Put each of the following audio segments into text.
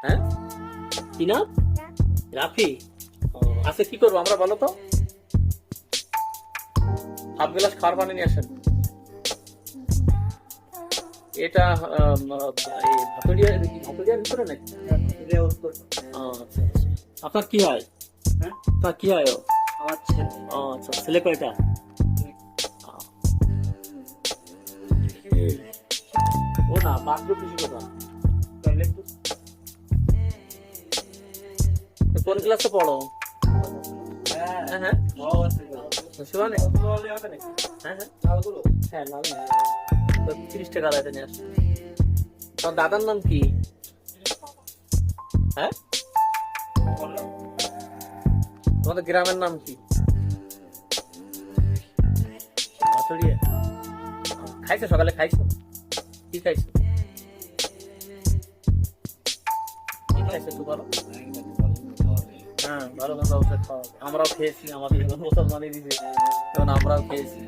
হ্যাঁ কি না রাফি? আচ্ছা কি করবো আমরা বলো তো? হাফ গ্লাস খাওয়ার পানি নিয়ে আসেন। এটা ভাতুরিয়ার ভিতরে নাকি? আপনার কি হয়? আপনার কি হয়? আমার ছেলে। আচ্ছা ছেলে কয়টা? ও না বাথরুম কিছু কথা। কোন ক্লাসে পড়ো? হ্যাঁ হ্যাঁ শিবানে হ্যাঁ হ্যাঁ হ্যাঁ 30 টাকা আলাদা নিয়ে আসো। তোমার দাদার নাম কি? হ্যাঁ তোমাদের গ্রামের নাম কি? ভাতুরিয়া। খাইছো সকালে? খাইছো কি খাইছো? কি খাইছো একটু বলো। হ্যাঁ ভালো মন্দ অবশ্যই খাওয়া হবে। আমরাও খেয়েছি, আমাদের যখন মুসলমানই দিছে তখন আমরাও খেয়েছি।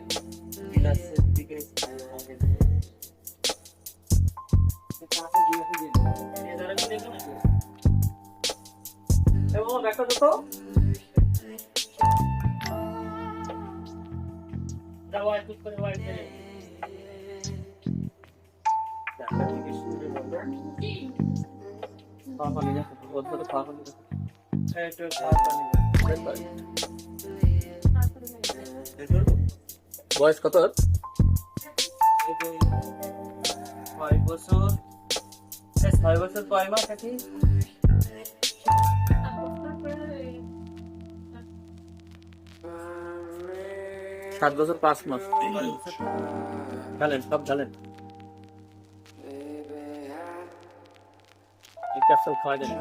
বয়স কত? 6 বছর 6 বছর 6 মাস নাকি? 7 বছর 5 মাস। ঢালেন সব ঢালেন। এই ক্যাপসুল খাওয়া দেন।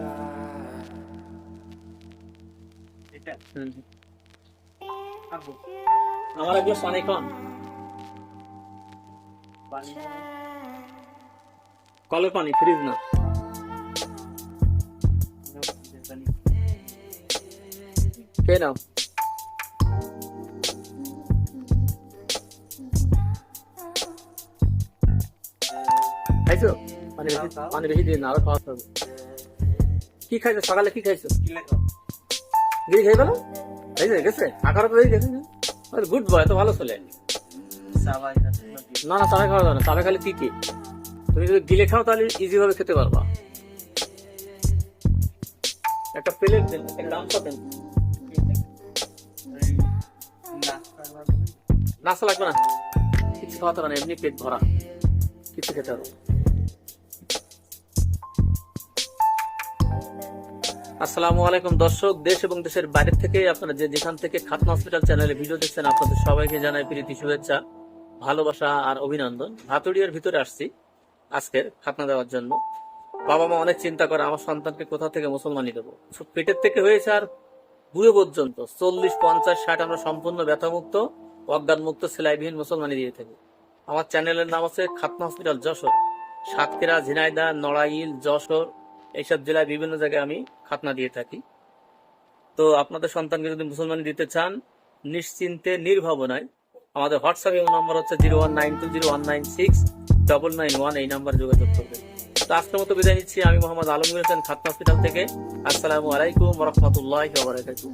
এটা আবু আমার একটু পানি খান। পানি কলের পানি, ফ্রিজ না। খেয়ে নাও। খাইছো? পানি বেশি দিয়ে না, আরো খাওয়াতে হবে। কি খাইছো সকালে? কি খাইছো? গিরি খেয়ে গেল? গেছে আকার তো গেছে। গুড বয়, তো ভালো ছেলে। না না চাবে খাওয়া যাবে না, চাবে খালি তিতে। তুমি যদি গিলে খাও তাহলে ইজি ভাবে খেতে পারবা। একটা প্লেট দেন, একটা গামছা দেন। নাস্তা লাগবে না, কিছু খাওয়াতে হবে না, এমনি পেট ভরা কিছু খেতে হবে। আসসালামু আলাইকুম দর্শক, দেশ এবং দেশের বাইরে থেকে আপনারা যেখান থেকে খাতনা হসপিটাল চ্যানেলে ভিডিও দেখছেন, আপনাদের সবাইকে জানাই প্রীতি শুভেচ্ছা, ভালোবাসা আর অভিনন্দন। ভাতুরিয়ার ভিতরে আসছি আজকের খাতনা দেওয়ার জন্য। বাবা মা অনেক চিন্তা করে আমার সন্তানকে কোথা থেকে মুসলমানি দেবো। পেটের থেকে হয়েছে আর বুড়ো পর্যন্ত 40, 50, 60 আমরা সম্পূর্ণ ব্যথামুক্ত, অজ্ঞানমুক্ত, সেলাইবিহীন মুসলমানি দিয়ে থাকি। আমার চ্যানেলের নাম আছে খাতনা হসপিটাল যশোর। সাতক্ষীরা, ঝিনাইদহ, নড়াইল, যশোর এইসব জেলায় বিভিন্ন জায়গায় আমি খাতনা দিয়ে থাকি। তো আপনাদের সন্তানকে যদি মুসলমানি দিতে চান, নিশ্চিন্তে নির্ভাবনায় আমাদের হোয়াটসঅ্যাপ নাম্বার হচ্ছে 019201969991, এই নাম্বার যোগাযোগ করবেন। তো আজকের মতো বিদায় নিচ্ছি। আমি মোহাম্মদ আলমগীর হোসেন, খাতনা হসপিটাল থেকে। আসসালামু আলাইকুম ওয়া রাহমাতুল্লাহি ওয়া বারাকাতুহু।